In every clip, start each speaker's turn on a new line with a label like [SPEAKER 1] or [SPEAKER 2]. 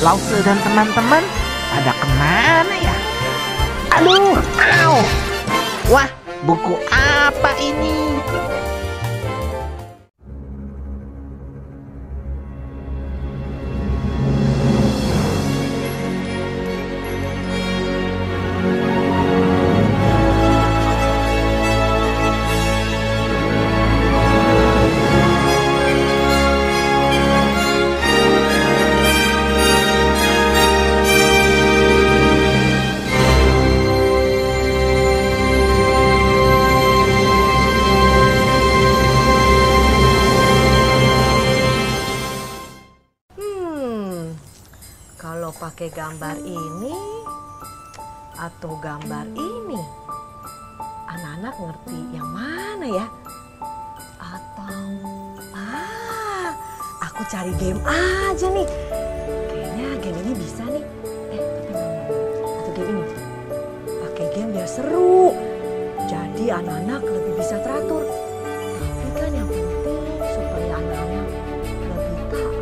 [SPEAKER 1] Lause dan teman-teman pada kemana ya? Aduh, au. Wah, buku apa ini?
[SPEAKER 2] Kalau pakai gambar ini atau gambar ini, anak-anak ngerti yang mana ya? Atau aku cari game aja nih. Kayaknya game ini bisa nih. Atau game ini. Pakai game biar seru. Jadi anak-anak lebih bisa teratur. Tapi kan yang penting supaya anak-anak lebih taat.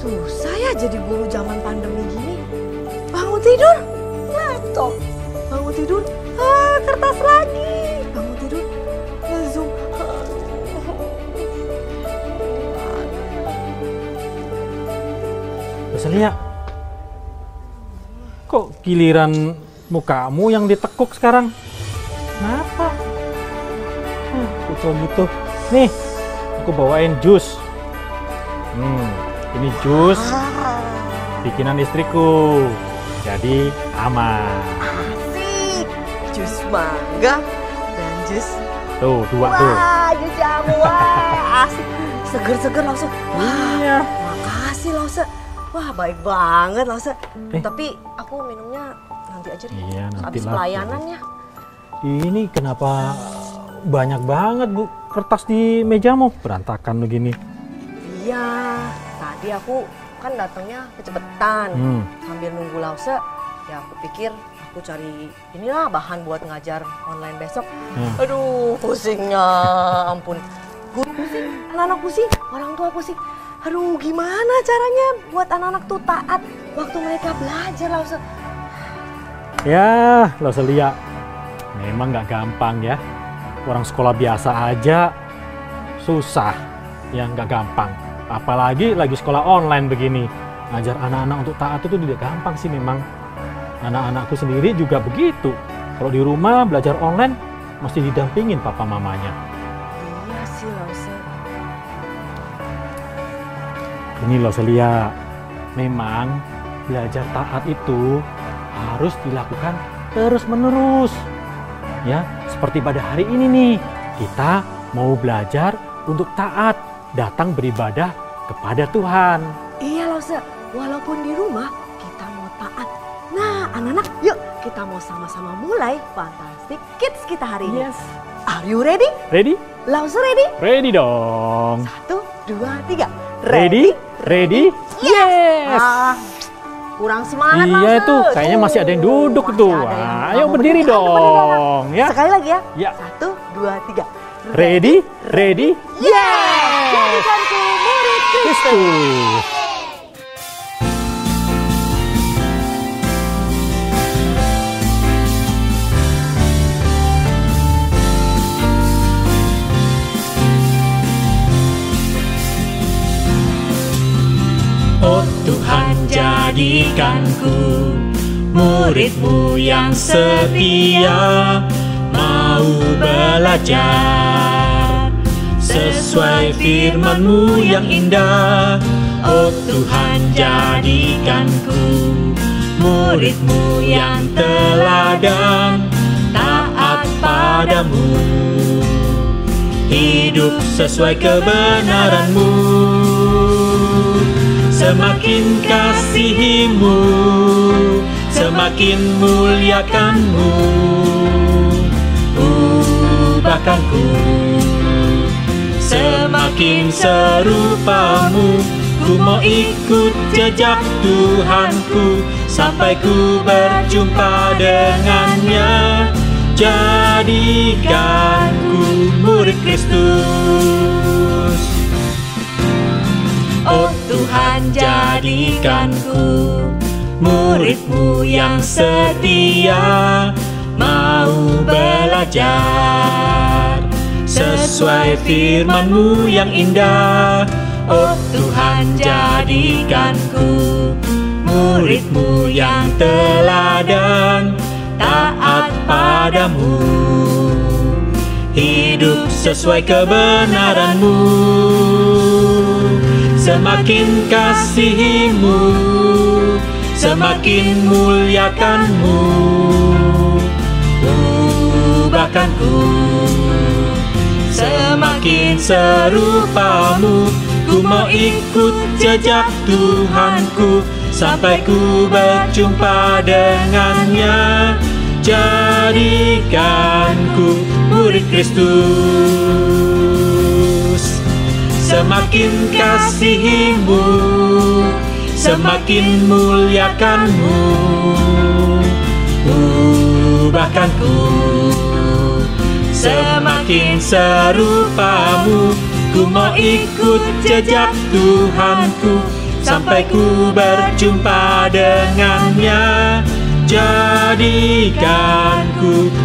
[SPEAKER 2] Susah ya jadi guru zaman pandemi gini. Bangun tidur, laptop. Bangun tidur, kertas lagi. Bangun tidur, Zoom.
[SPEAKER 3] Rosalia, kok giliran mukamu yang ditekuk sekarang? Kenapa? Kok gitu? Nih, aku bawain jus. Ini jus bikinan istriku, jadi aman.
[SPEAKER 2] Asik, jus mangga dan jus.
[SPEAKER 3] Tuh, dua tuh.
[SPEAKER 2] Wah, jus jamu, wah, asik. Seger-seger langsung. Wah,
[SPEAKER 3] Iya.
[SPEAKER 2] makasih Lause. Wah, baik banget Lause. Tapi aku minumnya nanti aja deh.
[SPEAKER 3] Iya, nanti
[SPEAKER 2] habis
[SPEAKER 3] lah.
[SPEAKER 2] pelayanannya.
[SPEAKER 3] Ini kenapa banyak banget Bu kertas di mejamu? Berantakan begini.
[SPEAKER 2] Iya, tadi aku kan datangnya kecepetan. Sambil nunggu Lause, ya aku pikir aku cari inilah bahan buat ngajar online besok. Aduh, pusingnya ampun. Guru pusing, anak-anak pusing, orang tua pusing. Aduh, gimana caranya buat anak-anak tuh taat waktu mereka belajar, Lause?
[SPEAKER 3] Ya, Rosalia, memang nggak gampang ya. Orang sekolah biasa aja susah, ya nggak gampang. Apalagi lagi sekolah online begini. Ngajar anak-anak untuk taat itu tidak gampang sih memang. Anak-anakku sendiri juga begitu. Kalau di rumah belajar online, mesti didampingin papa mamanya.
[SPEAKER 2] Iya sih, Lause.
[SPEAKER 3] Ini loh Celia, memang belajar taat itu harus dilakukan terus-menerus. Ya, seperti pada hari ini nih, kita mau belajar untuk taat, datang beribadah kepada Tuhan.
[SPEAKER 2] Iya, Lause. Walaupun di rumah kita mau taat. Nah, anak-anak, yuk kita mau sama-sama mulai Fantastic Kids kita hari ini.
[SPEAKER 3] Yes.
[SPEAKER 2] Are you ready?
[SPEAKER 3] Ready?
[SPEAKER 2] Lause ready?
[SPEAKER 3] Ready dong.
[SPEAKER 2] 1, 2, 3.
[SPEAKER 3] Ready? Ready? Yes!
[SPEAKER 2] Kurang semangat,
[SPEAKER 3] Iya
[SPEAKER 2] Lause.
[SPEAKER 3] itu, kayaknya masih ada yang duduk
[SPEAKER 2] Masih
[SPEAKER 3] tuh.
[SPEAKER 2] ada yang
[SPEAKER 3] Ayo
[SPEAKER 2] bangun.
[SPEAKER 3] berdiri dong. Ya.
[SPEAKER 2] Sekali lagi ya.
[SPEAKER 3] Ya.
[SPEAKER 2] 1, 2, 3.
[SPEAKER 3] Ready? Ready?
[SPEAKER 2] Yes! Jadikanku murid Kristus.
[SPEAKER 3] Kristus.
[SPEAKER 4] Oh Tuhan, jadikanku murid-Mu yang setia, mau belajar sesuai firman-Mu yang indah. Oh Tuhan, jadikanku murid-Mu yang teladan, taat padamu, hidup sesuai kebenaran-Mu. Semakin kasihi-Mu, semakin muliakan-Mu, ubahkan-ku semakin serupa-Mu. Ku mau ikut jejak Tuhanku sampai ku berjumpa dengannya. Jadikanku murid Kristus. Oh Tuhan, jadikanku murid-Mu yang setia, mau belajar sesuai firman-Mu yang indah. Oh Tuhan, jadikanku murid-Mu yang teladan, taat padamu, hidup sesuai kebenaran-Mu. Semakin kasihi-Mu, semakin muliakan-Mu, ubahkan-ku semakin serupa-Mu. Ku mau ikut jejak Tuhanku sampai ku berjumpa dengannya. Jadikanku murid Kristus. Semakin kasihi-Mu, semakin muliakan-Mu, ubahkan-ku semakin serupa-Mu. Ku mau ikut jejak Tuhanku sampai ku berjumpa dengannya. Jadikanku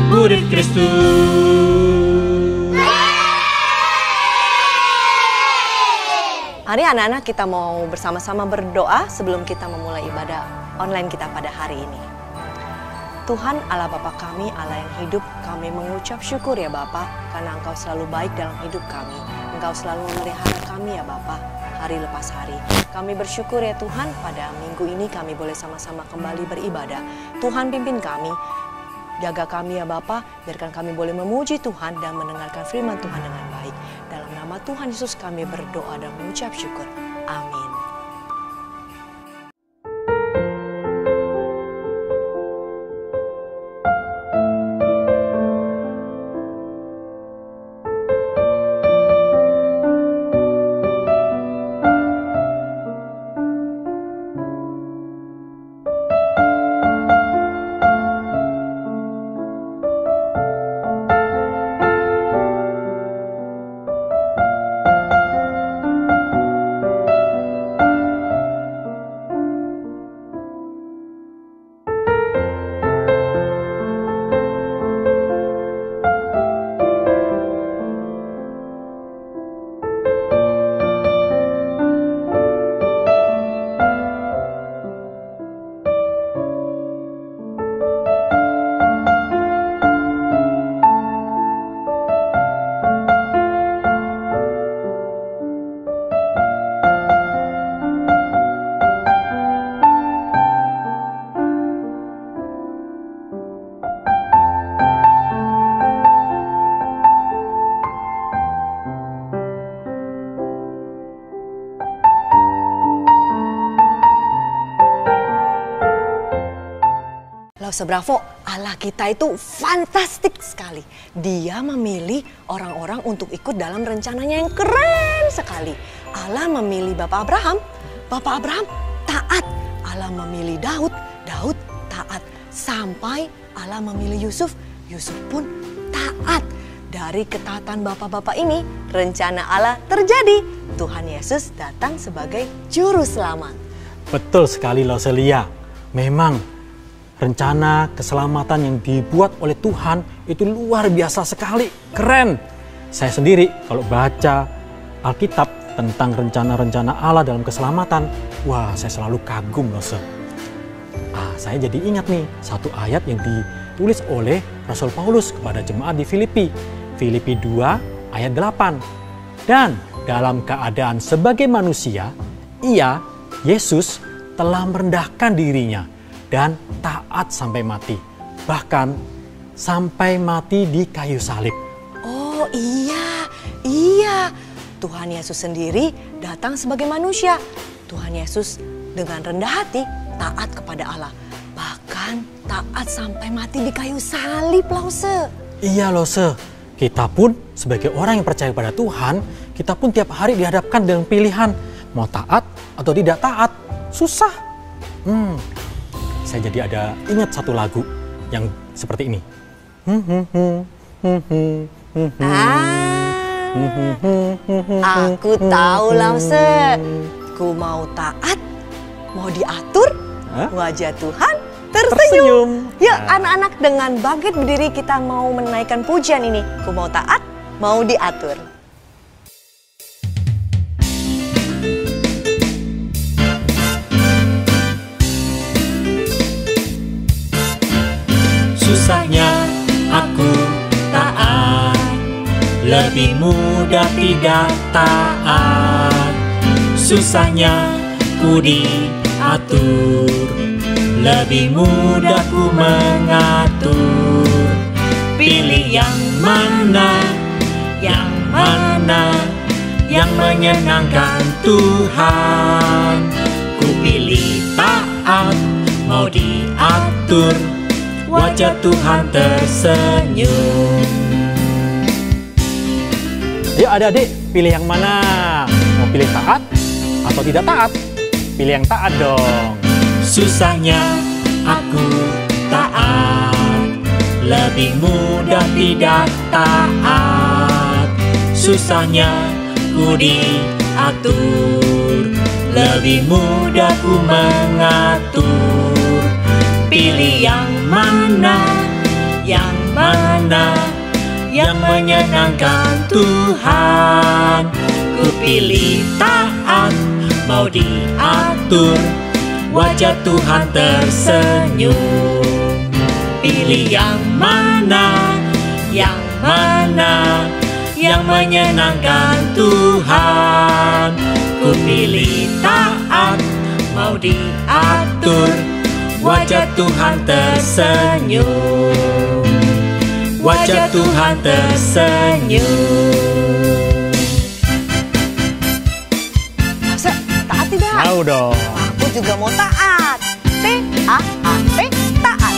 [SPEAKER 4] murid Kristus.
[SPEAKER 2] Mari anak-anak, kita mau bersama-sama berdoa sebelum kita memulai ibadah online kita pada hari ini. Tuhan Allah Bapa kami, Allah yang hidup, kami mengucap syukur ya Bapa, karena Engkau selalu baik dalam hidup kami. Engkau selalu memelihara kami ya Bapa, hari lepas hari. Kami bersyukur ya Tuhan, pada minggu ini kami boleh sama-sama kembali beribadah. Tuhan pimpin kami, jaga kami ya Bapa, biarkan kami boleh memuji Tuhan dan mendengarkan firman Tuhan dengan baik. Dalam nama Tuhan Yesus kami berdoa dan mengucap syukur. Amin. Sebravo, Allah kita itu fantastik sekali. Dia memilih orang-orang untuk ikut dalam rencananya yang keren sekali. Allah memilih Bapak Abraham, Bapak Abraham taat. Allah memilih Daud, Daud taat. Sampai Allah memilih Yusuf, Yusuf pun taat. Dari ketaatan bapak-bapak ini, rencana Allah terjadi. Tuhan Yesus datang sebagai juru selamat.
[SPEAKER 3] Betul sekali Lauselia. Memang rencana keselamatan yang dibuat oleh Tuhan itu luar biasa sekali, keren. Saya sendiri kalau baca Alkitab tentang rencana-rencana Allah dalam keselamatan, wah saya selalu kagum loh. Saya jadi ingat nih satu ayat yang ditulis oleh Rasul Paulus kepada jemaat di Filipi. Filipi 2 ayat 8. Dan dalam keadaan sebagai manusia, ia, Yesus, telah merendahkan dirinya dan taat sampai mati. Bahkan sampai mati di kayu salib.
[SPEAKER 2] Oh iya. Tuhan Yesus sendiri datang sebagai manusia. Tuhan Yesus dengan rendah hati taat kepada Allah. Bahkan taat sampai mati di kayu salib, Lause.
[SPEAKER 3] Iya, Lause. Kita pun sebagai orang yang percaya pada Tuhan, kita pun tiap hari dihadapkan dengan pilihan. Mau taat atau tidak taat. Susah. Saya jadi ada ingat satu lagu yang seperti ini.
[SPEAKER 2] Aku tahu Lause. ku mau taat, mau diatur,
[SPEAKER 3] Hah?
[SPEAKER 2] wajah Tuhan tersenyum. Yuk
[SPEAKER 3] Nah.
[SPEAKER 2] anak-anak, dengan bangkit berdiri kita mau menaikkan pujian ini. Ku mau taat, mau diatur.
[SPEAKER 4] Susahnya aku taat, lebih mudah tidak taat. Susahnya ku diatur, lebih mudah ku mengatur. Pilih yang mana, yang mana, yang menyenangkan Tuhan. Ku pilih taat, mau diatur, wajah Tuhan tersenyum.
[SPEAKER 3] Yuk adik-adik, pilih yang mana? Mau pilih taat atau tidak taat? Pilih yang taat dong.
[SPEAKER 4] Susahnya aku taat, lebih mudah tidak taat. Susahnya ku diatur, lebih mudah ku mengatur. Pilih yang mana, yang mana, yang menyenangkan Tuhan. Ku pilih taat, mau diatur, wajah Tuhan tersenyum. Pilih yang mana, yang mana, yang menyenangkan Tuhan. Ku pilih taat, mau diatur, wajah Tuhan tersenyum. Wajah Tuhan tersenyum.
[SPEAKER 2] Masa taat tidak?
[SPEAKER 3] Mau dong.
[SPEAKER 2] Aku juga mau taat. T-A-A-T, taat.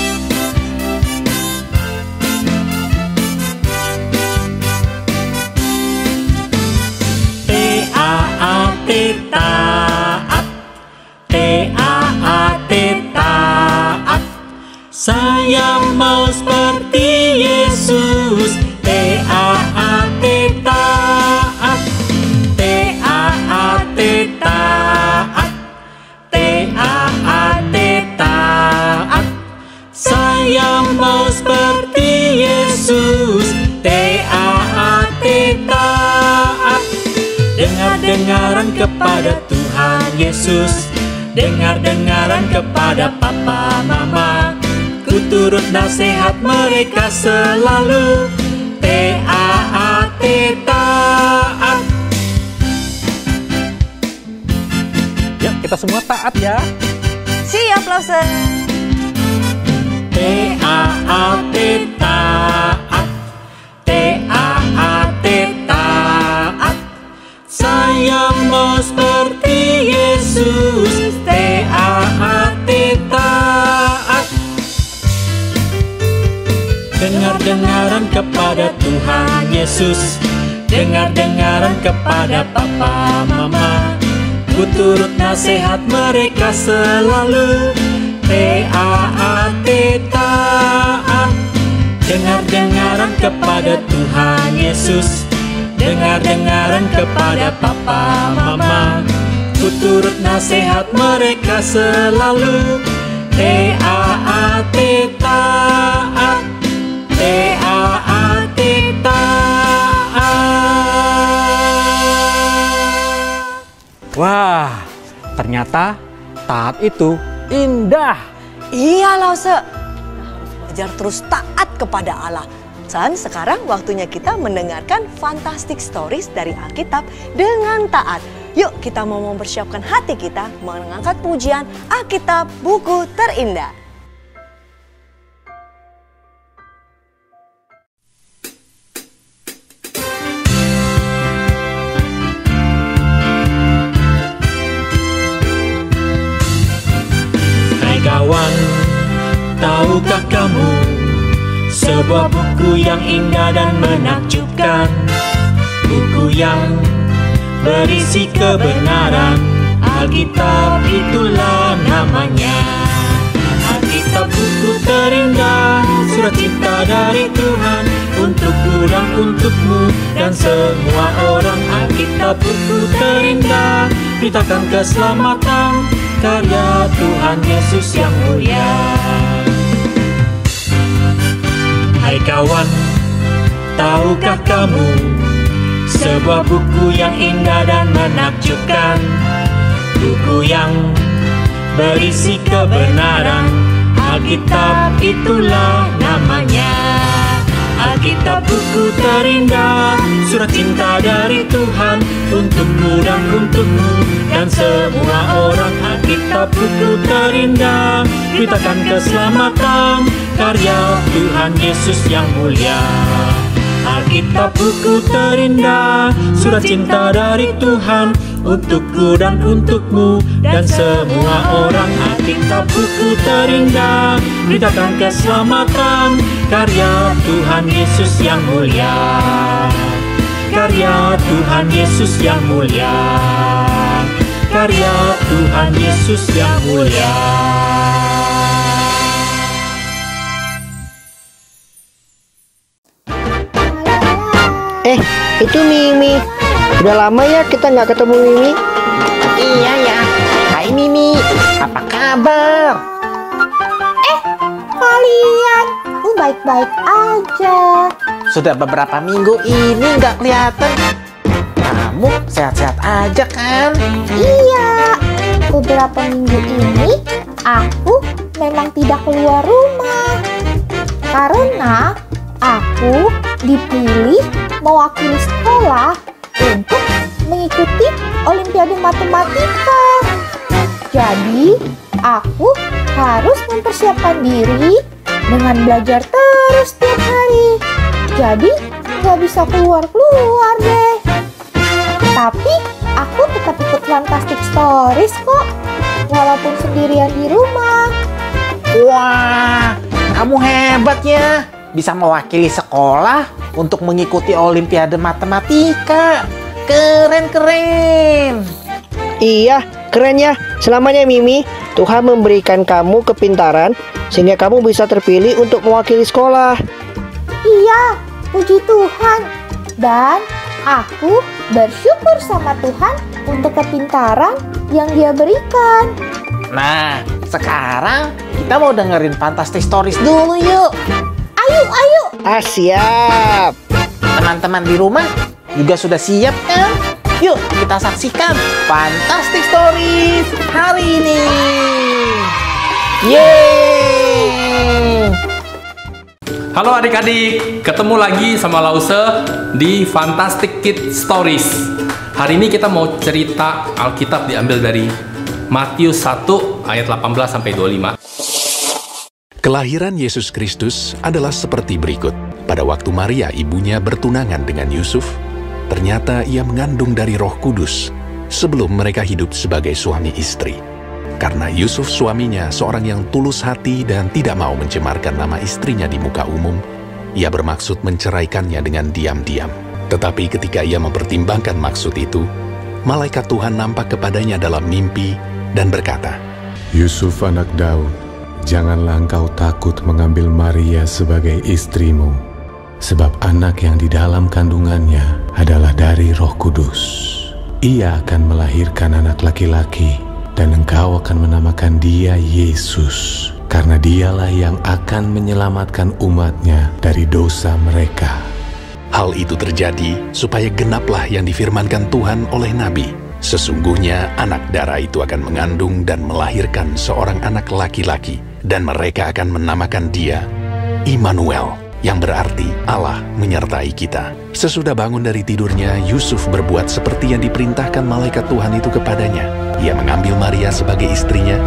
[SPEAKER 4] T-A-A-T taat, T-A-A-T taat. Saya mau seperti Yesus. T-A-A-T taat, T-A-A-T taat, T-A-A-T taat. Saya mau seperti Yesus. T-A-A-T taat. Dengar-dengaran kepada Tuhan Yesus, dengar-dengaran kepada papa mama. Ku turut nasihat mereka selalu. T-A-A-T taat.
[SPEAKER 3] Yuk kita semua taat ya.
[SPEAKER 2] Siap, Lawson.
[SPEAKER 4] T-A-A-T taat, T-A-A-T taat. Saya mau seperti Yesus. T-A-A-T taat. Dengar-dengaran kepada Tuhan Yesus, dengar-dengaran kepada papa mama. Ku turut nasihat mereka selalu. T-A-A-T taat. Dengar-dengaran kepada Tuhan Yesus, dengar-dengaran kepada papa mama. Ku turut nasihat mereka selalu. T-A-A-T taat, T-A-A-T taat.
[SPEAKER 3] Wah, ternyata taat itu indah.
[SPEAKER 2] Iya, Lause. Kita harus belajar terus taat kepada Allah. Dan sekarang waktunya kita mendengarkan fantastic stories dari Alkitab dengan taat. Yuk kita mau mempersiapkan hati kita mengangkat pujian Alkitab buku terindah.
[SPEAKER 4] Hai kawan, tahukah kamu sebuah buku yang indah dan menakjubkan, buku yang berisi kebenaran. Alkitab itulah namanya. Alkitab buku terindah, surat cinta dari Tuhan untukku dan untukmu dan semua orang. Alkitab buku terindah, beritakan keselamatan karya Tuhan Yesus yang mulia. Hai kawan, tahukah kamu sebuah buku yang indah dan menakjubkan, buku yang berisi kebenaran, Alkitab itulah namanya. Alkitab buku terindah, surat cinta dari Tuhan untukku dan untukmu dan semua orang. Alkitab buku terindah, beritakan keselamatan karya Tuhan Yesus yang mulia. Alkitab buku terindah, surat cinta dari Tuhan untukku dan untukmu dan semua orang. Alkitab buku terindah, beritakan keselamatan karya Tuhan Yesus yang mulia. Karya Tuhan Yesus yang mulia. Karya Tuhan Yesus yang mulia.
[SPEAKER 5] Itu Mimi. Udah lama ya kita nggak ketemu Mimi.
[SPEAKER 1] Iya ya. Hai Mimi, apa kabar?
[SPEAKER 6] Kalian baik-baik aja.
[SPEAKER 1] Sudah beberapa minggu ini nggak kelihatan. Kamu sehat-sehat aja kan?
[SPEAKER 6] Iya, beberapa minggu ini aku memang tidak keluar rumah karena aku dipilih mewakili sekolah untuk mengikuti Olimpiade Matematika. Jadi, aku harus mempersiapkan diri dengan belajar terus setiap hari. Jadi, nggak bisa keluar-keluar deh. Tapi, aku tetap ikut Fantastic Stories kok, walaupun sendirian di rumah.
[SPEAKER 1] Wah, kamu hebat ya. Bisa mewakili sekolah untuk mengikuti Olimpiade Matematika. Keren-keren.
[SPEAKER 5] Iya, keren ya. Selamanya Mimi, Tuhan memberikan kamu kepintaran sehingga kamu bisa terpilih untuk mewakili sekolah.
[SPEAKER 6] Iya, puji Tuhan. Dan aku bersyukur sama Tuhan untuk kepintaran yang Dia berikan.
[SPEAKER 1] Nah, sekarang kita mau dengerin Fantastic Stories dulu yuk.
[SPEAKER 6] Ayo.
[SPEAKER 5] Siap.
[SPEAKER 1] Teman-teman di rumah juga sudah siap kan? Yuk kita saksikan Fantastic Stories hari ini. Yeay!
[SPEAKER 7] Halo adik-adik, ketemu lagi sama Lause di Fantastic Kids Stories. Hari ini kita mau cerita Alkitab diambil dari Matius 1 ayat 18 sampai 25.
[SPEAKER 8] Kelahiran Yesus Kristus adalah seperti berikut. Pada waktu Maria ibunya bertunangan dengan Yusuf, ternyata ia mengandung dari Roh Kudus sebelum mereka hidup sebagai suami istri. Karena Yusuf suaminya seorang yang tulus hati dan tidak mau mencemarkan nama istrinya di muka umum, ia bermaksud menceraikannya dengan diam-diam. Tetapi ketika ia mempertimbangkan maksud itu, malaikat Tuhan nampak kepadanya dalam mimpi dan berkata,
[SPEAKER 9] Yusuf anak Daud, janganlah engkau takut mengambil Maria sebagai istrimu, sebab anak yang di dalam kandungannya adalah dari Roh Kudus. Ia akan melahirkan anak laki-laki, dan engkau akan menamakan dia Yesus, karena dialah yang akan menyelamatkan umatnya dari dosa mereka.
[SPEAKER 8] Hal itu terjadi supaya genaplah yang difirmankan Tuhan oleh Nabi. Sesungguhnya anak darah itu akan mengandung dan melahirkan seorang anak laki-laki, dan mereka akan menamakan dia Immanuel, yang berarti Allah menyertai kita. Sesudah bangun dari tidurnya, Yusuf berbuat seperti yang diperintahkan malaikat Tuhan itu kepadanya. Ia mengambil Maria sebagai istrinya,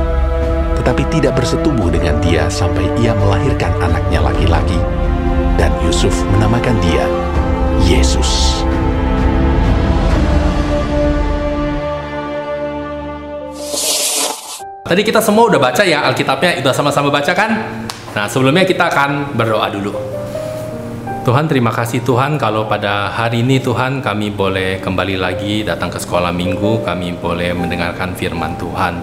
[SPEAKER 8] tetapi tidak bersetubuh dengan dia sampai ia melahirkan anaknya laki-laki, dan Yusuf menamakan dia Yesus.
[SPEAKER 7] Tadi kita semua udah baca ya Alkitabnya, udah sama-sama baca kan? Nah, sebelumnya kita akan berdoa dulu. Tuhan, terima kasih Tuhan kalau pada hari ini Tuhan kami boleh kembali lagi datang ke sekolah minggu, kami boleh mendengarkan firman Tuhan.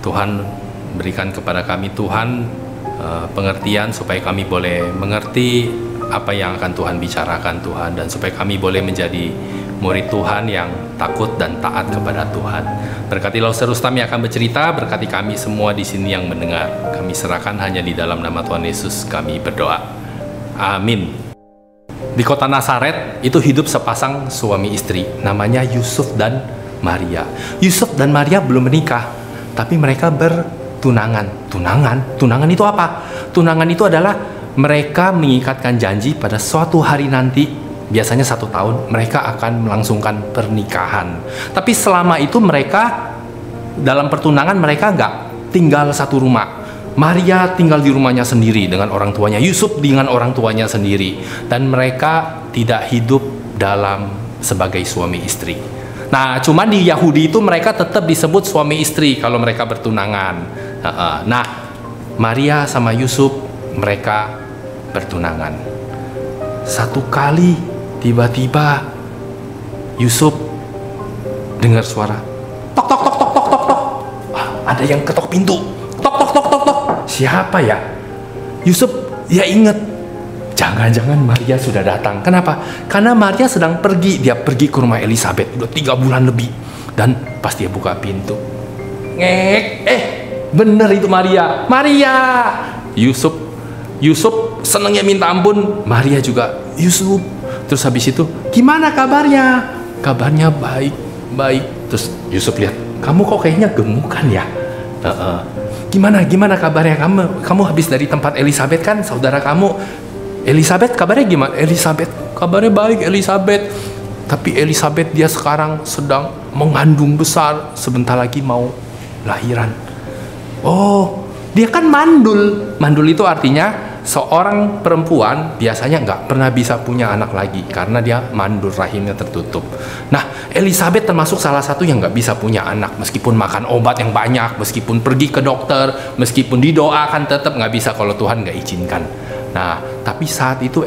[SPEAKER 7] Tuhan berikan kepada kami Tuhan pengertian supaya kami boleh mengerti apa yang akan Tuhan bicarakan Tuhan, dan supaya kami boleh menjadi murid Tuhan yang takut dan taat kepada Tuhan. Berkati Lauser Rustami akan bercerita, berkati kami semua di sini yang mendengar. Kami serahkan hanya di dalam nama Tuhan Yesus kami berdoa. Amin. Di kota Nazaret itu hidup sepasang suami istri, namanya Yusuf dan Maria. Yusuf dan Maria belum menikah, tapi mereka bertunangan. Tunangan itu apa? Tunangan itu adalah mereka mengikatkan janji pada suatu hari nanti, biasanya 1 tahun, mereka akan melangsungkan pernikahan. Tapi selama itu mereka, dalam pertunangan mereka nggak tinggal satu rumah. Maria tinggal di rumahnya sendiri dengan orang tuanya, Yusuf dengan orang tuanya sendiri, dan mereka tidak hidup dalam sebagai suami istri. Nah, cuman di Yahudi itu mereka tetap disebut suami istri kalau mereka bertunangan. Nah, Maria sama Yusuf mereka bertunangan. Satu kali tiba-tiba Yusuf dengar suara tok tok tok tok tok tok tok. Ada yang ketok pintu. Tok tok tok tok tok. Siapa ya? Yusuf ya ingat, jangan-jangan Maria sudah datang. Kenapa? Karena Maria sedang pergi. Dia pergi ke rumah Elizabeth udah 3 bulan lebih. Dan pas dia buka pintu, ngek, bener itu Maria. Yusuf senangnya minta ampun. Maria juga, Yusuf. Terus habis itu, gimana kabarnya? Kabarnya baik. Terus Yusuf lihat, kamu kok kayaknya gemukan ya? Gimana kabarnya? Kamu habis dari tempat Elizabeth kan, saudara kamu. Elizabeth kabarnya gimana? Elizabeth kabarnya baik, Elizabeth. Tapi Elizabeth dia sekarang sedang mengandung besar, sebentar lagi mau lahiran. Oh, dia kan mandul. Mandul itu artinya seorang perempuan biasanya nggak pernah bisa punya anak lagi karena dia mandul, rahimnya tertutup. Nah, Elizabeth termasuk salah satu yang nggak bisa punya anak, meskipun makan obat yang banyak, meskipun pergi ke dokter, meskipun didoakan, tetap nggak bisa kalau Tuhan nggak izinkan. Nah, tapi saat itu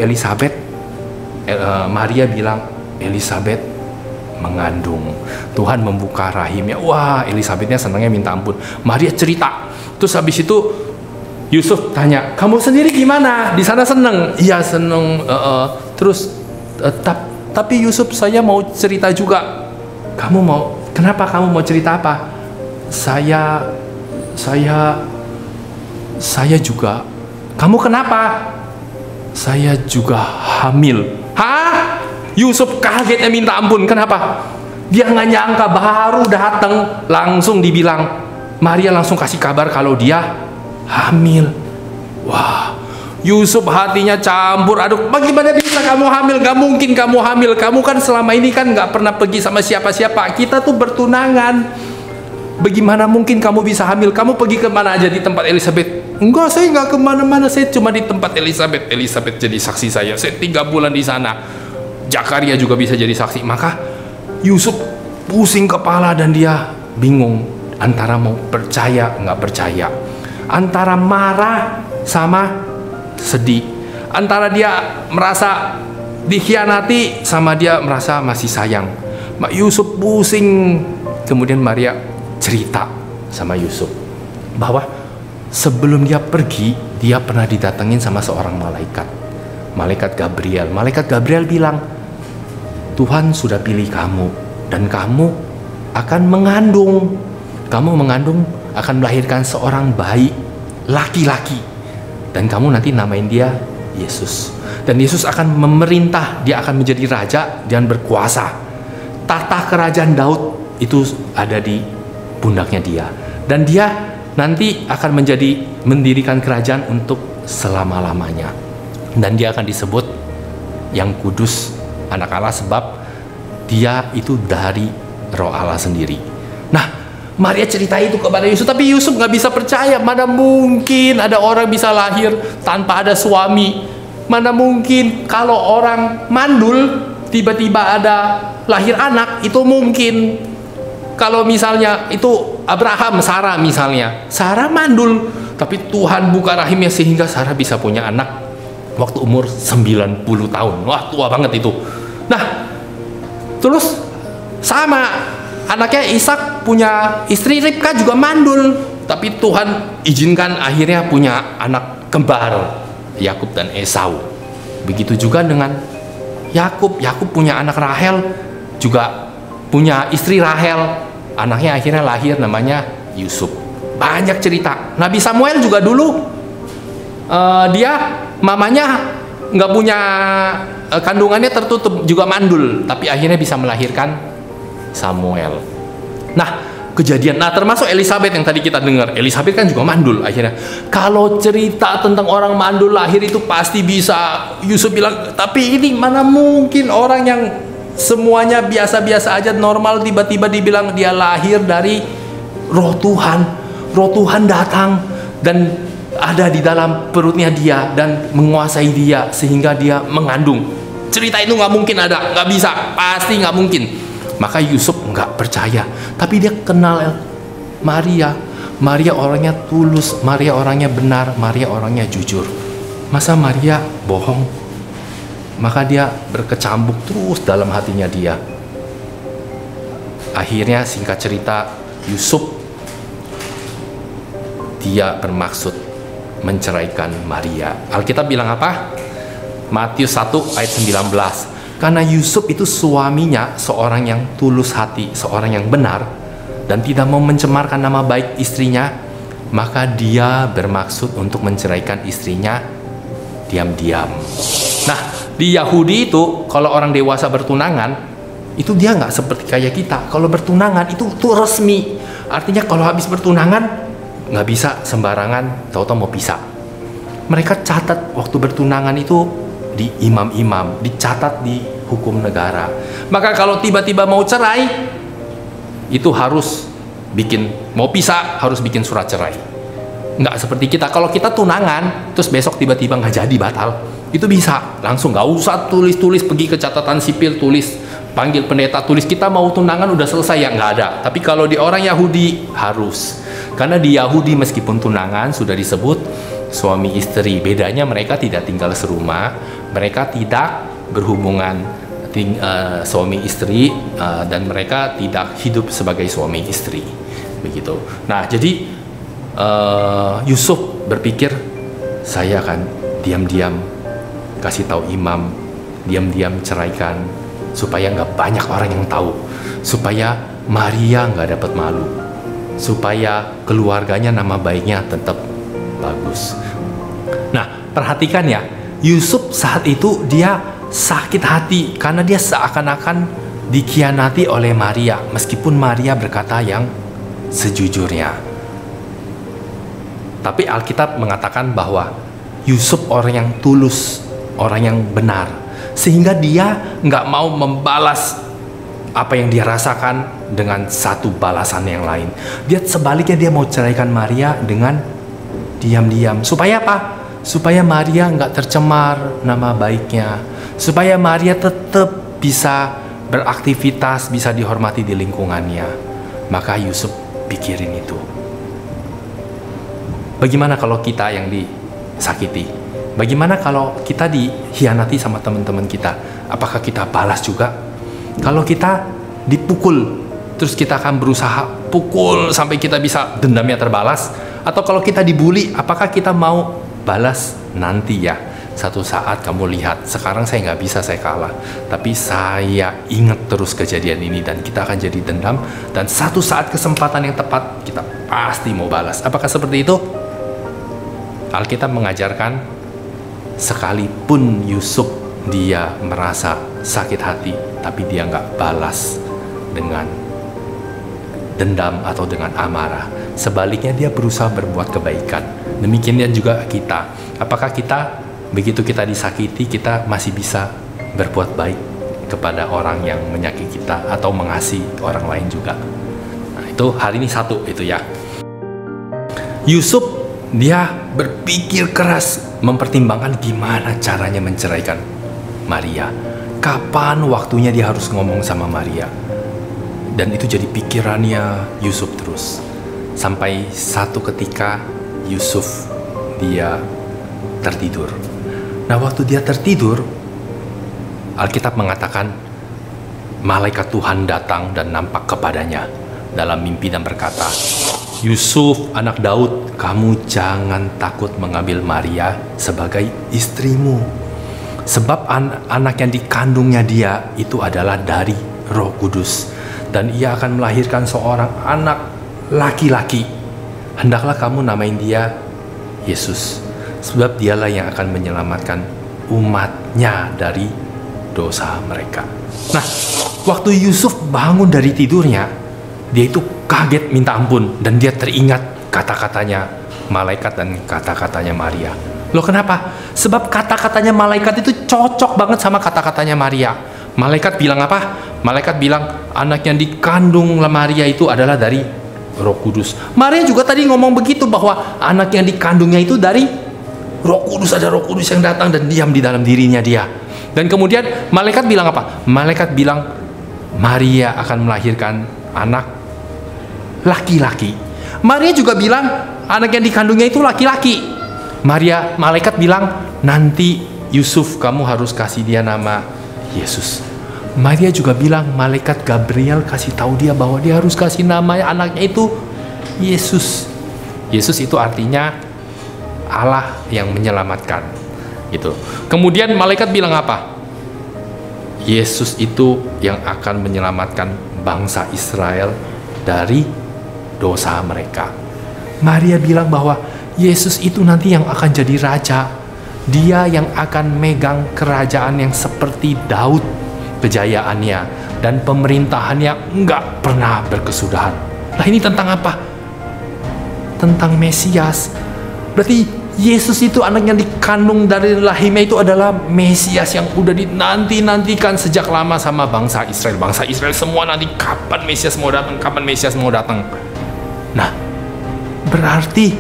[SPEAKER 7] Maria bilang, Elizabeth mengandung. Tuhan membuka rahimnya. Wah, Elizabethnya senangnya minta ampun. Maria cerita. Terus habis itu Yusuf tanya, kamu sendiri gimana? Di sana seneng? Iya seneng. Terus tapi Yusuf, saya mau cerita juga. Kenapa kamu mau cerita apa? Saya juga. Kamu kenapa? Saya juga hamil. Hah? Yusuf kagetnya minta ampun. Kenapa? Dia nggak nyangka, baru datang langsung dibilang. Maria langsung kasih kabar kalau dia hamil. Wah, Yusuf hatinya campur aduk. Bagaimana bisa kamu hamil? Gak mungkin kamu hamil. Kamu kan selama ini kan gak pernah pergi sama siapa-siapa. Kita tuh bertunangan. Bagaimana mungkin kamu bisa hamil? Kamu pergi kemana aja di tempat Elizabeth? Enggak, saya gak kemana-mana. Saya cuma di tempat Elizabeth. Elizabeth jadi saksi saya. Saya 3 bulan di sana. Zakaria juga bisa jadi saksi. Maka Yusuf pusing kepala dan dia bingung antara mau percaya nggak percaya, antara marah sama sedih, antara dia merasa dikhianati sama dia merasa masih sayang. Yusuf pusing. Kemudian Maria cerita sama Yusuf bahwa sebelum dia pergi, dia pernah didatengin sama seorang malaikat Gabriel. Malaikat Gabriel bilang, Tuhan sudah pilih kamu dan kamu akan mengandung. Kamu mengandung akan melahirkan seorang bayi laki-laki, dan kamu nanti namain dia Yesus. Dan Yesus akan memerintah, dia akan menjadi raja dan berkuasa. Tahta kerajaan Daud itu ada di pundaknya dia, dan dia nanti akan mendirikan kerajaan untuk selama-lamanya. Dan dia akan disebut yang kudus, anak Allah, sebab dia itu dari Roh Allah sendiri. Nah, Maria cerita itu kepada Yusuf, tapi Yusuf nggak bisa percaya. Mana mungkin ada orang bisa lahir tanpa ada suami? Mana mungkin kalau orang mandul tiba-tiba ada lahir anak? Itu mungkin. Kalau misalnya itu Abraham, Sarah misalnya, Sarah mandul, tapi Tuhan buka rahimnya sehingga Sarah bisa punya anak waktu umur 90 tahun. Wah, tua banget itu. Nah, terus sama anaknya Ishak punya istri Ribka juga mandul, tapi Tuhan izinkan akhirnya punya anak kembar, Yakub dan Esau. Begitu juga dengan Yakub punya anak Rahel, juga punya istri Rahel. Anaknya akhirnya lahir namanya Yusuf. Banyak cerita. Nabi Samuel juga dulu dia mamanya nggak punya, kandungannya tertutup, juga mandul, tapi akhirnya bisa melahirkan Samuel. Nah, kejadian, nah termasuk Elizabeth yang tadi kita dengar. Elizabeth kan juga mandul akhirnya. Kalau cerita tentang orang mandul lahir itu pasti bisa. Yusuf bilang, tapi ini mana mungkin orang yang semuanya biasa-biasa aja, normal, tiba-tiba dibilang dia lahir dari roh Tuhan. Roh Tuhan datang dan ada di dalam perutnya dia dan menguasai dia sehingga dia mengandung. Cerita itu nggak mungkin ada, nggak bisa, pasti nggak mungkin. Maka Yusuf nggak percaya, tapi dia kenal Maria. Maria orangnya tulus, Maria orangnya benar, Maria orangnya jujur. Masa Maria bohong? Maka dia berkecambuk terus dalam hatinya dia. Akhirnya singkat cerita, Yusuf dia bermaksud menceraikan Maria. Alkitab bilang apa? Matius 1 ayat 19. Karena Yusuf itu suaminya seorang yang tulus hati, seorang yang benar, dan tidak mau mencemarkan nama baik istrinya, maka dia bermaksud untuk menceraikan istrinya diam-diam. Nah, di Yahudi itu kalau orang dewasa bertunangan, itu dia nggak seperti kayak kita. Kalau bertunangan itu resmi. Artinya kalau habis bertunangan nggak bisa sembarangan tahu-tahu mau pisah. Mereka catat waktu bertunangan itu di imam-imam, dicatat di hukum negara. Maka kalau tiba-tiba mau cerai, itu harus mau pisah harus bikin surat cerai. Nggak seperti kita. Kalau kita tunangan, terus besok tiba-tiba nggak jadi, batal, itu bisa langsung, nggak usah tulis-tulis, pergi ke catatan sipil, tulis, panggil pendeta, tulis kita mau tunangan udah selesai, ya nggak ada. Tapi kalau di orang Yahudi harus, karena di Yahudi meskipun tunangan sudah disebut suami istri, bedanya mereka tidak tinggal serumah, mereka tidak berhubungan suami istri, dan mereka tidak hidup sebagai suami istri, begitu. Nah, jadi Yusuf berpikir, saya akan diam-diam kasih tahu imam, diam-diam ceraikan, supaya nggak banyak orang yang tahu, supaya Maria nggak dapat malu, supaya keluarganya nama baiknya tetap bagus. Nah, perhatikan ya, Yusuf saat itu dia sakit hati karena dia seakan-akan dikhianati oleh Maria, meskipun Maria berkata yang sejujurnya. Tapi Alkitab mengatakan bahwa Yusuf orang yang tulus, orang yang benar, sehingga dia nggak mau membalas apa yang dia rasakan dengan satu balasan yang lain. Dia sebaliknya dia mau ceraikan Maria dengan diam-diam. Supaya apa? Supaya Maria nggak tercemar nama baiknya, supaya Maria tetap bisa beraktivitas, bisa dihormati di lingkungannya. Maka Yusuf pikirin itu. Bagaimana kalau kita yang disakiti? Bagaimana kalau kita dikhianati sama teman-teman kita? Apakah kita balas juga? Kalau kita dipukul, terus kita akan berusaha pukul sampai kita bisa dendamnya terbalas? Atau kalau kita dibully, apakah kita mau balas? Nanti ya, satu saat kamu lihat, sekarang saya nggak bisa, saya kalah, tapi saya ingat terus kejadian ini dan kita akan jadi dendam, dan satu saat kesempatan yang tepat kita pasti mau balas. Apakah seperti itu? Alkitab mengajarkan, sekalipun Yusuf dia merasa sakit hati, tapi dia nggak balas dengan dendam atau dengan amarah. Sebaliknya dia berusaha berbuat kebaikan. Demikian juga kita. Apakah kita begitu kita disakiti, kita masih bisa berbuat baik kepada orang yang menyakiti kita atau mengasihi orang lain juga? Nah, itu hari ini satu itu ya. Yusuf dia berpikir keras, mempertimbangkan gimana caranya menceraikan Maria. Kapan waktunya dia harus ngomong sama Maria. Dan itu jadi pikirannya Yusuf terus. Sampai satu ketika Yusuf dia tertidur. Nah, waktu dia tertidur, Alkitab mengatakan malaikat Tuhan datang dan nampak kepadanya dalam mimpi dan berkata, Yusuf anak Daud, kamu jangan takut mengambil Maria sebagai istrimu. Sebab anak yang dikandungnya dia itu adalah dari Roh Kudus, dan ia akan melahirkan seorang anak laki-laki. Hendaklah kamu namain dia Yesus, sebab dialah yang akan menyelamatkan umatnya dari dosa mereka. Nah, waktu Yusuf bangun dari tidurnya, dia itu kaget minta ampun, dan dia teringat kata-katanya malaikat dan kata-katanya Maria. Loh, kenapa? Sebab kata-katanya malaikat itu cocok banget sama kata-katanya Maria. Malaikat bilang apa? Malaikat bilang anak yang dikandung Maria itu adalah dari Roh Kudus. Maria juga tadi ngomong begitu, bahwa anak yang dikandungnya itu dari Roh Kudus. Ada Roh Kudus yang datang dan diam di dalam dirinya dia. Dan kemudian malaikat bilang apa? Malaikat bilang Maria akan melahirkan anak laki-laki. Maria juga bilang anak yang dikandungnya itu laki-laki. Malaikat bilang nanti Yusuf kamu harus kasih dia nama Yesus. Maria juga bilang, malaikat Gabriel kasih tahu dia bahwa dia harus kasih nama anaknya itu Yesus. Yesus itu artinya Allah yang menyelamatkan. Gitu. Kemudian malaikat bilang apa? Yesus itu yang akan menyelamatkan bangsa Israel dari dosa mereka. Maria bilang bahwa Yesus itu nanti yang akan jadi raja. Dia yang akan megang kerajaan yang seperti Daud, kejayaannya dan pemerintahannya enggak pernah berkesudahan. Nah, ini tentang apa? Tentang Mesias. Berarti Yesus itu anak yang dikandung dari rahimnya itu adalah Mesias yang udah dinanti-nantikan sejak lama sama bangsa Israel. Bangsa Israel semua nanti kapan Mesias mau datang, kapan Mesias mau datang. Nah, berarti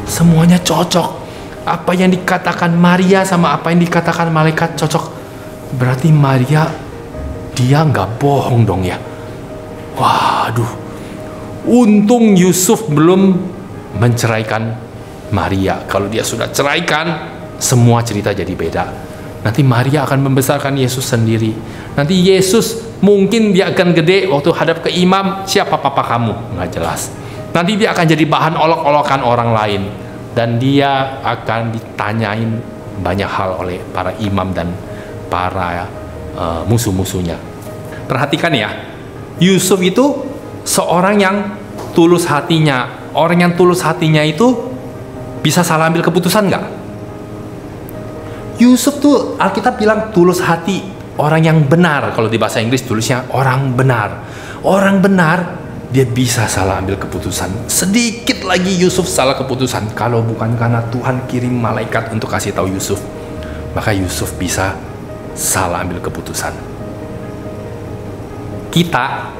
[SPEAKER 7] semuanya cocok. Apa yang dikatakan Maria sama apa yang dikatakan malaikat cocok. Berarti Maria, dia nggak bohong dong ya. Waduh, untung Yusuf belum menceraikan Maria. Kalau dia sudah ceraikan, semua cerita jadi beda. Nanti Maria akan membesarkan Yesus sendiri. Nanti Yesus mungkin dia akan gede waktu hadap ke imam, siapa papa kamu? Nggak jelas. Nanti dia akan jadi bahan olok-olokan orang lain. Dan dia akan ditanyain banyak hal oleh para imam dan para musuh-musuhnya. Perhatikan ya, Yusuf itu seorang yang tulus hatinya. Orang yang tulus hatinya itu bisa salah ambil keputusan nggak? Yusuf tuh Alkitab bilang tulus hati, orang yang benar. Kalau di bahasa Inggris tulisnya orang benar. Orang benar, dia bisa salah ambil keputusan. Sedikit lagi Yusuf salah keputusan. Kalau bukan karena Tuhan kirim malaikat untuk kasih tahu Yusuf, maka Yusuf bisa salah ambil keputusan. Kita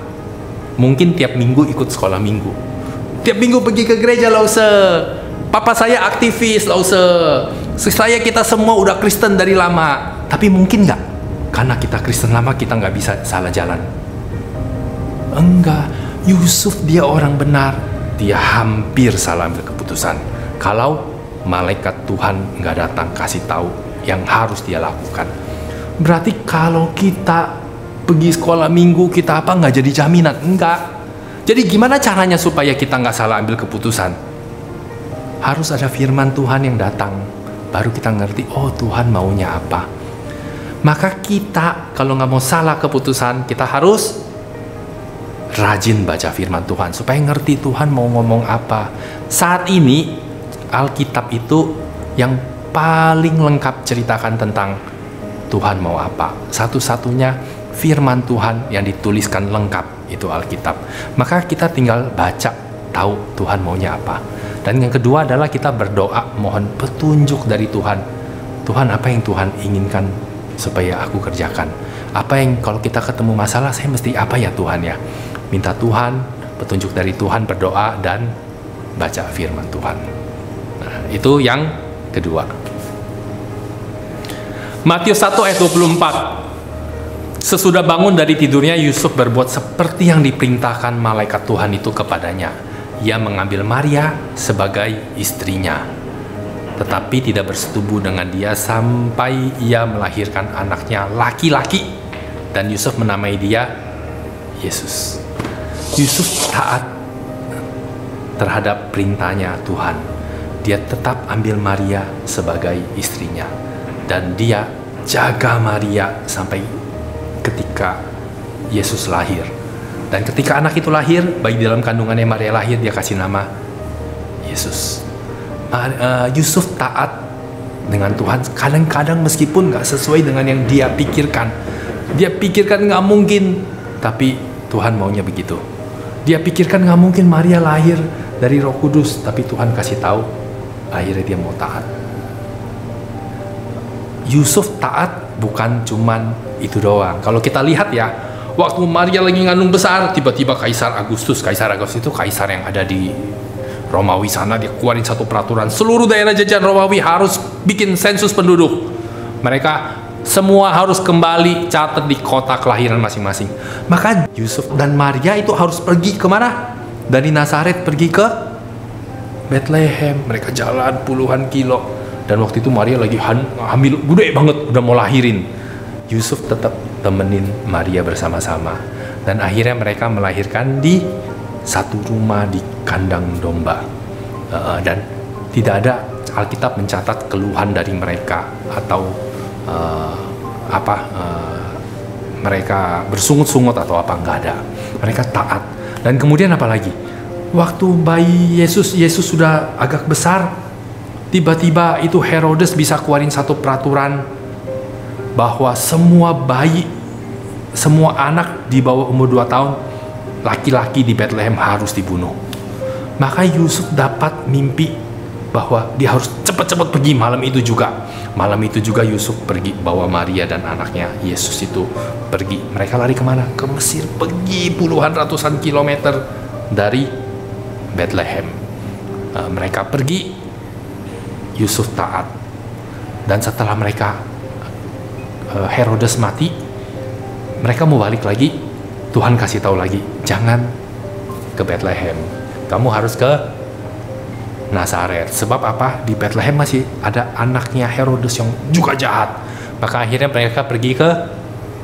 [SPEAKER 7] mungkin tiap minggu ikut sekolah minggu. Tiap minggu pergi ke gereja, lause. Papa saya aktivis, lause. Saya kita semua udah Kristen dari lama. Tapi mungkin nggak? Karena kita Kristen lama kita nggak bisa salah jalan. Enggak. Yusuf dia orang benar. Dia hampir salah ambil keputusan. Kalau malaikat Tuhan nggak datang kasih tahu yang harus dia lakukan. Berarti kalau kita pergi sekolah minggu kita apa nggak jadi jaminan? Enggak. Jadi gimana caranya supaya kita nggak salah ambil keputusan? Harus ada firman Tuhan yang datang. Baru kita ngerti, oh Tuhan maunya apa. Maka kita kalau nggak mau salah keputusan, kita harus rajin baca firman Tuhan. Supaya ngerti Tuhan mau ngomong apa. Saat ini, Alkitab itu yang paling lengkap ceritakan tentang Tuhan mau apa. Satu-satunya firman Tuhan yang dituliskan lengkap itu Alkitab. Maka kita tinggal baca, tahu Tuhan maunya apa. Dan yang kedua adalah kita berdoa, mohon petunjuk dari Tuhan. Tuhan, apa yang Tuhan inginkan supaya aku kerjakan? Apa yang kalau kita ketemu masalah, saya mesti apa ya Tuhan ya? Minta Tuhan, petunjuk dari Tuhan, berdoa, dan baca firman Tuhan. Nah, itu yang kedua. Matius 1 ayat 24. Sesudah bangun dari tidurnya, Yusuf berbuat seperti yang diperintahkan malaikat Tuhan itu kepadanya. Ia mengambil Maria sebagai istrinya, tetapi tidak bersetubuh dengan dia sampai ia melahirkan anaknya laki-laki. Dan Yusuf menamai dia Yesus. Yusuf taat terhadap perintahnya Tuhan. Dia tetap ambil Maria sebagai istrinya. Dan dia jaga Maria sampai ketika Yesus lahir. Dan ketika anak itu lahir, bayi dalam kandungannya Maria lahir, dia kasih nama Yesus. Yusuf taat dengan Tuhan, kadang-kadang meskipun gak sesuai dengan yang dia pikirkan. Dia pikirkan gak mungkin, tapi Tuhan maunya begitu. Dia pikirkan gak mungkin Maria lahir dari Roh Kudus, tapi Tuhan kasih tahu, akhirnya dia mau taat. Yusuf taat bukan cuman itu doang. Kalau kita lihat ya, waktu Maria lagi ngandung besar, tiba-tiba Kaisar Agustus itu kaisar yang ada di Romawi sana, dia keluarin satu peraturan, seluruh daerah jajahan Romawi harus bikin sensus penduduk. Mereka semua harus kembali catat di kota kelahiran masing-masing. Maka Yusuf dan Maria itu harus pergi kemana? Dari Nazaret pergi ke Bethlehem. Mereka jalan puluhan kilo. Dan waktu itu Maria lagi hamil gede banget, udah mau lahirin. Yusuf tetap temenin Maria bersama-sama. Dan akhirnya mereka melahirkan di satu rumah di kandang domba. Dan tidak ada Alkitab mencatat keluhan dari mereka atau mereka bersungut-sungut atau apa, nggak ada. Mereka taat. Dan kemudian apa lagi? Waktu bayi Yesus sudah agak besar, tiba-tiba itu Herodes bisa keluarin satu peraturan bahwa semua bayi, semua anak di bawah umur 2 tahun laki-laki di Bethlehem harus dibunuh. Maka Yusuf dapat mimpi bahwa dia harus cepat-cepat pergi malam itu juga. Malam itu juga Yusuf pergi bawa Maria dan anaknya Yesus itu pergi. Mereka lari kemana? Ke Mesir, pergi puluhan ratusan kilometer dari Bethlehem. Mereka pergi, Yusuf taat. Dan setelah mereka Herodes mati, mereka mau balik lagi. Tuhan kasih tahu lagi, jangan ke Bethlehem, kamu harus ke Nazaret. Sebab apa? Di Bethlehem masih ada anaknya Herodes yang juga jahat. Maka akhirnya mereka pergi ke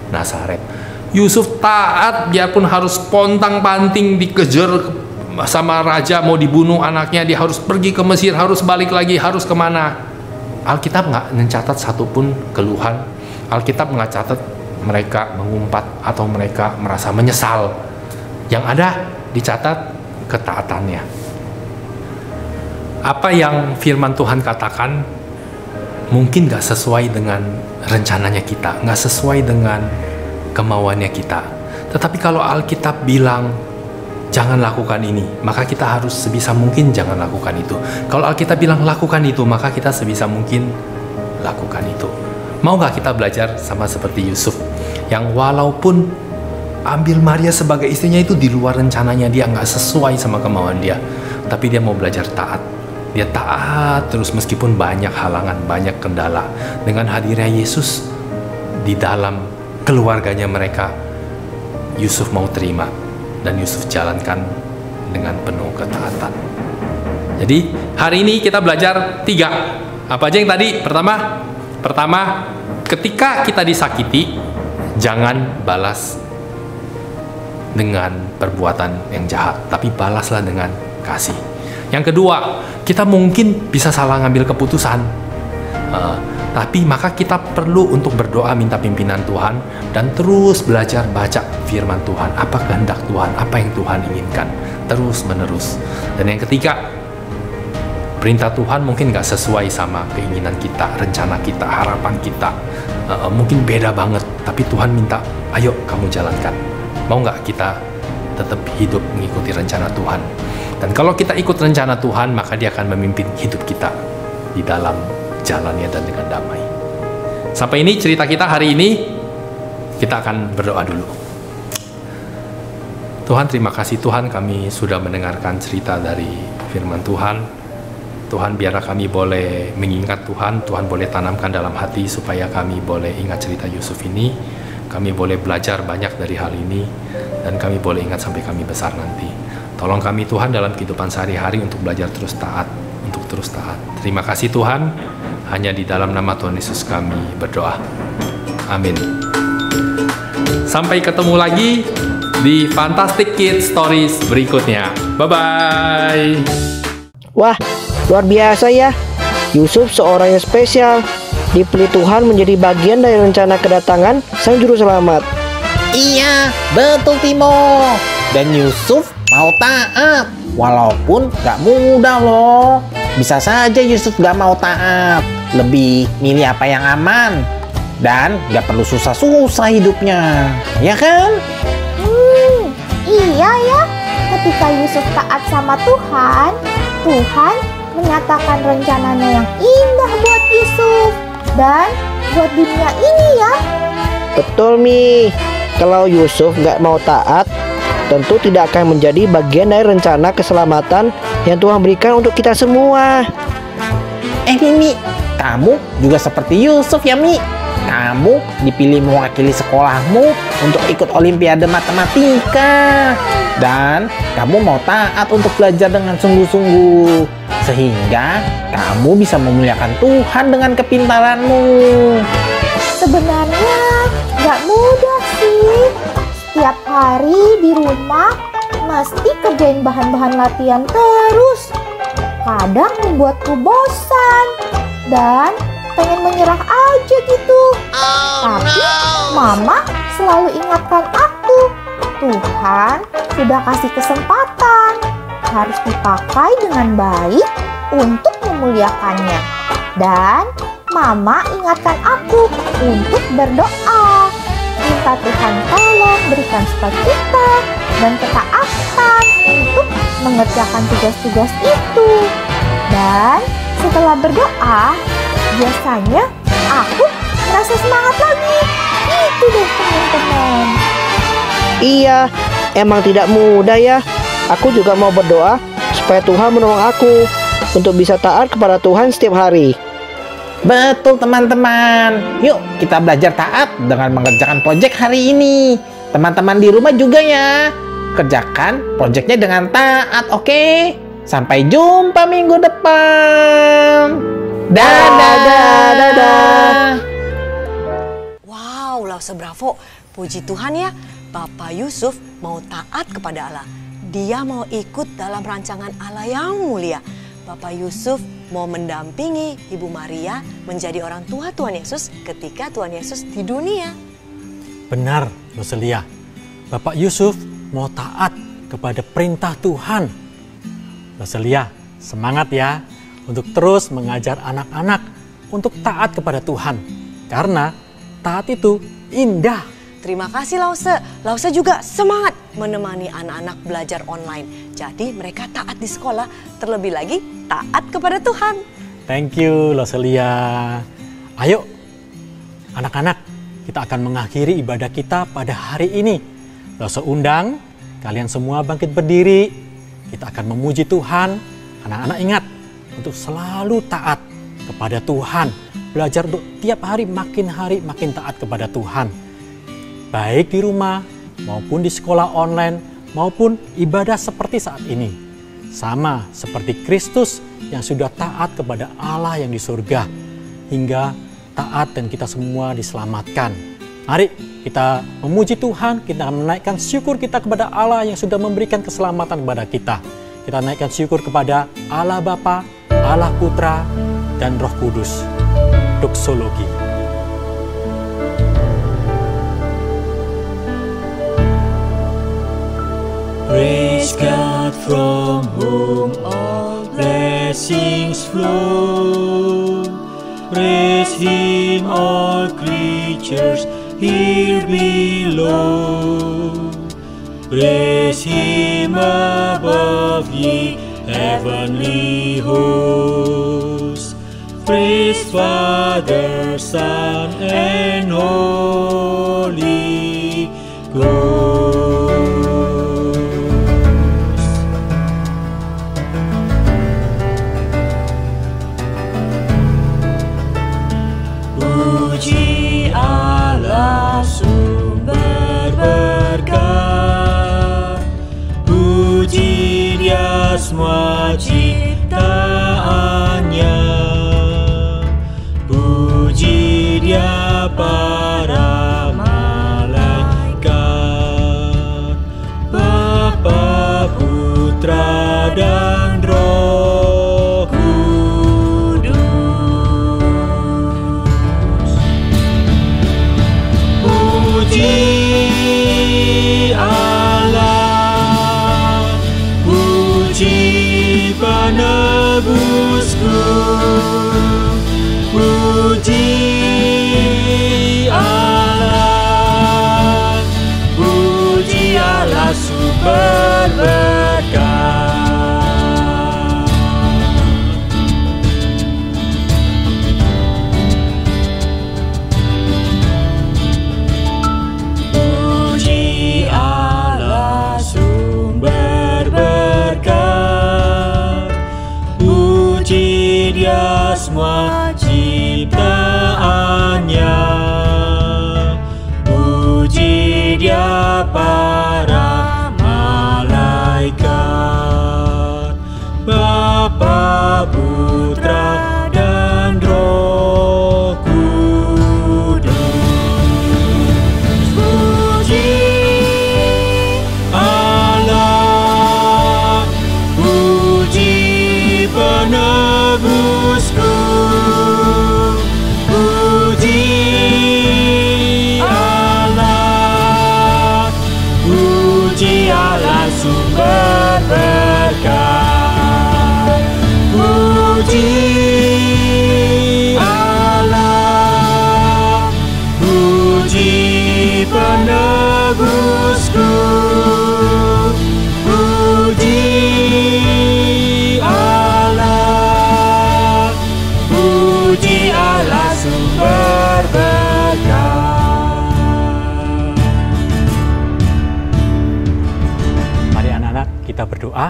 [SPEAKER 7] Nazaret. Yusuf taat, biarpun harus pontang-panting dikejar sama raja, mau dibunuh anaknya, dia harus pergi ke Mesir, harus balik lagi, harus kemana. Alkitab nggak mencatat satupun keluhan. Alkitab nggak catat mereka mengumpat atau mereka merasa menyesal. Yang ada dicatat ketaatannya. Apa yang firman Tuhan katakan mungkin gak sesuai dengan rencananya kita, gak sesuai dengan kemauannya kita. Tetapi kalau Alkitab bilang jangan lakukan ini, maka kita harus sebisa mungkin jangan lakukan itu. Kalau Alkitab bilang lakukan itu, maka kita sebisa mungkin lakukan itu. Mau gak kita belajar sama seperti Yusuf, yang walaupun ambil Maria sebagai istrinya itu di luar rencananya, dia gak sesuai sama kemauan dia, tapi dia mau belajar taat. Dia taat terus meskipun banyak halangan, banyak kendala. Dengan hadirnya Yesus di dalam keluarganya mereka, Yusuf mau terima dan Yusuf jalankan dengan penuh ketaatan. Jadi hari ini kita belajar 3. Apa aja yang tadi? Pertama, ketika kita disakiti, jangan balas dengan perbuatan yang jahat, tapi balaslah dengan kasih. Yang kedua, kita mungkin bisa salah ngambil keputusan, tapi maka kita perlu untuk berdoa minta pimpinan Tuhan dan terus belajar baca firman Tuhan, apa kehendak Tuhan, apa yang Tuhan inginkan, terus menerus. Dan yang ketiga, perintah Tuhan mungkin gak sesuai sama keinginan kita, rencana kita, harapan kita, mungkin beda banget, tapi Tuhan minta, ayo kamu jalankan. Mau gak kita tetap hidup mengikuti rencana Tuhan? Dan kalau kita ikut rencana Tuhan, maka dia akan memimpin hidup kita di dalam jalannya dan dengan damai. Sampai ini cerita kita hari ini. Kita akan berdoa dulu. Tuhan, terima kasih Tuhan, kami sudah mendengarkan cerita dari firman Tuhan. Tuhan, biarlah kami boleh mengingat Tuhan, Tuhan boleh tanamkan dalam hati supaya kami boleh ingat cerita Yusuf ini. Kami boleh belajar banyak dari hal ini, dan kami boleh ingat sampai kami besar nanti. Tolong kami Tuhan dalam kehidupan sehari-hari untuk belajar terus taat, untuk terus taat. Terima kasih Tuhan, hanya di dalam nama Tuhan Yesus kami berdoa. Amin. Sampai ketemu lagi di Fantastic Kids Stories berikutnya. Bye-bye.
[SPEAKER 5] Wah, luar biasa ya. Yusuf seorang yang spesial, dipilih Tuhan menjadi bagian dari rencana kedatangan Sang Juru Selamat.
[SPEAKER 1] Iya, betul Timo. Dan Yusuf mau taat, walaupun gak mudah loh. Bisa saja Yusuf gak mau taat, lebih milih apa yang aman dan gak perlu susah-susah hidupnya, ya kan?
[SPEAKER 6] Iya ya, ketika Yusuf taat sama Tuhan, Tuhan menyatakan rencananya yang indah buat Yusuf dan buat dunia ini ya.
[SPEAKER 5] Betul Mi, kalau Yusuf nggak mau taat, tentu tidak akan menjadi bagian dari rencana keselamatan yang Tuhan berikan untuk kita semua.
[SPEAKER 1] Mimi, kamu juga seperti Yusuf ya Mi. Kamu dipilih mewakili sekolahmu untuk ikut Olimpiade Matematika. Dan kamu mau taat untuk belajar dengan sungguh-sungguh. Sehingga kamu bisa memuliakan Tuhan dengan kepintaranmu.
[SPEAKER 6] Sebenarnya nggak mudah sih. Setiap hari di rumah mesti kerjain bahan-bahan latihan terus. Kadang membuatku bosan dan pengen menyerah aja gitu. Tapi Mama selalu ingatkan aku, Tuhan sudah kasih kesempatan, harus dipakai dengan baik untuk memuliakannya. Dan Mama ingatkan aku untuk berdoa, minta Tuhan tolong berikan sukacita dan ketaatan untuk mengerjakan tugas-tugas itu. Dan setelah berdoa, biasanya aku merasa semangat lagi. Itu deh teman-teman.
[SPEAKER 5] Iya, emang tidak mudah ya. Aku juga mau berdoa supaya Tuhan menolong aku untuk bisa taat kepada Tuhan setiap hari.
[SPEAKER 1] Betul teman-teman. Yuk kita belajar taat dengan mengerjakan proyek hari ini. Teman-teman di rumah juga ya. Kerjakan proyeknya dengan taat, oke? Sampai jumpa minggu depan. Dadah.
[SPEAKER 2] Wow, Lause Bravo. Puji Tuhan ya, Bapak Yusuf mau taat kepada Allah. Dia mau ikut dalam rancangan Allah yang mulia. Bapak Yusuf mau mendampingi Ibu Maria menjadi orang tua Tuhan Yesus ketika Tuhan Yesus di dunia.
[SPEAKER 3] Benar, Roselia. Bapak Yusuf mau taat kepada perintah Tuhan. Roselia, semangat ya untuk terus mengajar anak-anak untuk taat kepada Tuhan. Karena taat itu indah.
[SPEAKER 2] Terima kasih Lause. Lause juga semangat menemani anak-anak belajar online. Jadi mereka taat di sekolah, terlebih lagi taat kepada Tuhan.
[SPEAKER 3] Thank you, Roselia. Ayo, anak-anak, kita akan mengakhiri ibadah kita pada hari ini. Lause undang kalian semua bangkit berdiri. Kita akan memuji Tuhan. Anak-anak ingat untuk selalu taat kepada Tuhan. Belajar untuk tiap hari makin taat kepada Tuhan. Baik di rumah, maupun di sekolah online, maupun ibadah seperti saat ini. Sama seperti Kristus yang sudah taat kepada Allah yang di surga. Hingga taat dan kita semua diselamatkan. Mari kita memuji Tuhan, kita menaikkan syukur kita kepada Allah yang sudah memberikan keselamatan kepada kita. Kita naikkan syukur kepada Allah Bapa, Allah Putra, dan Roh Kudus. Doksologi.
[SPEAKER 4] Praise God from whom all blessings flow. Praise Him all creatures here below. Praise Him above ye heavenly hosts. Praise Father, Son, and Holy Ghost. Puji Allah sumber berkah, puji Dia semua ciptaannya, puji Dia para malaikat, Bapa, Putra, dan Roh Kudus. Puji berberkat. Puji Allah sumber berkat, puji Dia semua ciptaannya, puji Dia para malaikat, Bapa, Putra, dan Roh Kudus. Puji Allah, puji penebusku, puji Allah, puji Allah sumber berkat, puji Allah, puji penebusku, puji Allah, puji Allah sumber berkat.
[SPEAKER 3] Mari anak-anak kita berdoa.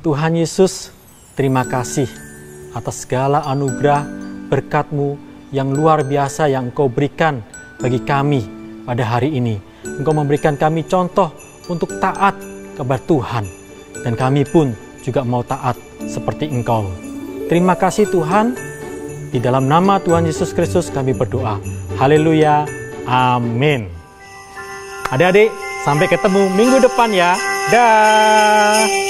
[SPEAKER 3] Tuhan Yesus, terima kasih atas segala anugerah berkat-Mu yang luar biasa yang Engkau berikan bagi kami pada hari ini. Engkau memberikan kami contoh untuk taat kepada Tuhan. Dan kami pun juga mau taat seperti Engkau. Terima kasih Tuhan. Di dalam nama Tuhan Yesus Kristus kami berdoa. Haleluya. Amin. Adik-adik, sampai ketemu minggu depan ya. Dah.